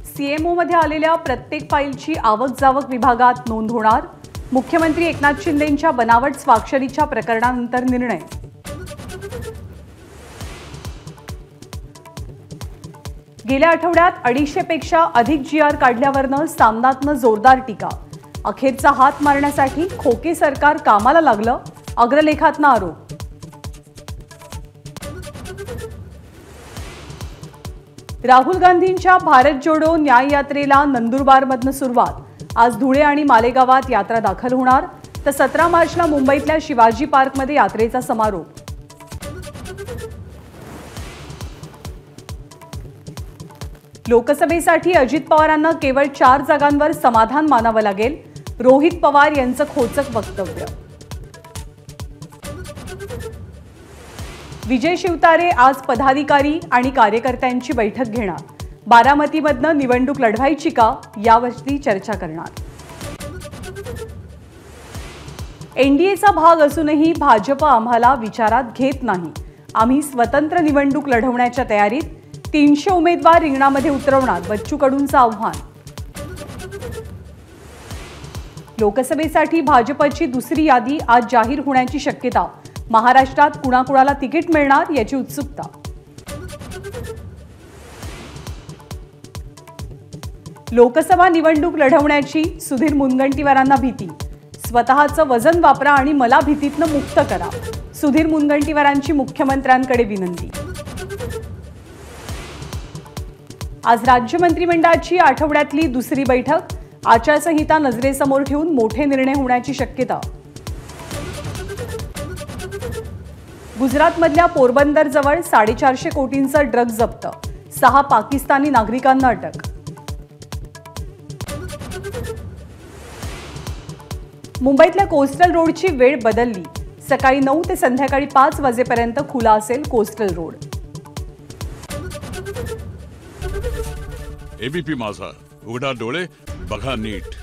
CMO मध्ये आलेल्या प्रत्येक फाईलची आवक जावक विभागात नोंद होणार। मुख्यमंत्री एकनाथ शिंदेंच्या बनावट स्वाक्षरीच्या प्रकरणानंतर निर्णय। गेल्या आठवड्यात 250 पेक्षा अधिक जीआर काढल्यावरनं सामनातनं जोरदार टीका। अखेरचा हात मारण्यासाठी खोके सरकार कामाला लागलं, अग्रलेखातनं आरोप। राहुल गांधींच्या भारत जोडो न्याय यात्रेला नंदुरबारमधनं सुरुवात। आज धुळे आणि मालेगावात यात्रा दाखल होणार, तर 17 मार्चला मुंबईतल्या शिवाजी पार्कमध्ये यात्रेचा समारोप। लोकसभेसाठी अजित पवारांना केवळ 4 जागांवर समाधान मानावं लागेल, रोहित पवार यांचं खोचक वक्तव्य। विजय शिवतारे आज पदाधिकारी आणि कार्यकर्त्यांची बैठक घेणार। बारामतीमधनं निवडणूक लढवायची का यावरती चर्चा करणार। एनडीएचा भाग असूनही भाजप आम्हाला विचारात घेत नाही, आम्ही स्वतंत्र निवडणूक लढवण्याच्या तयारीत, 300 उमेदवार रिंगणामध्ये उतरवणार, बच्चू कडूंचं आव्हान। लोकसभेसाठी भाजपची दुसरी यादी आज जाहीर होण्याची शक्यता। महाराष्ट्रात कुणाकुणाला तिकीट मिळणार याची उत्सुकता। लोकसभा निवडणूक लढवण्याची सुधीर मुनगंटीवारांना भीती। स्वतःचं वजन वापरा आणि मला भीतीतनं मुक्त करा, सुधीर मुनगंटीवारांची मुख्यमंत्र्यांकडे विनंती। आज राज्य मंत्रिमंडळाची आठवड्यातली दुसरी बैठक। आचारसंहिता नजरेसमोर ठेवून मोठे निर्णय होण्याची शक्यता। गुजरातमधल्या पोरबंदर जवळ 450 कोटींचा ड्रग जप्त, 6 पाकिस्तानी नागरिकांना अटक। मुंबईतल्या कोस्टल रोडची वेळ बदलली, सकाळी 9 ते संध्याकाळी 5 वाजेपर्यंत खुला असेल कोस्टल रोड। एबीपी माझा, उघडा डोळे बघा नीट।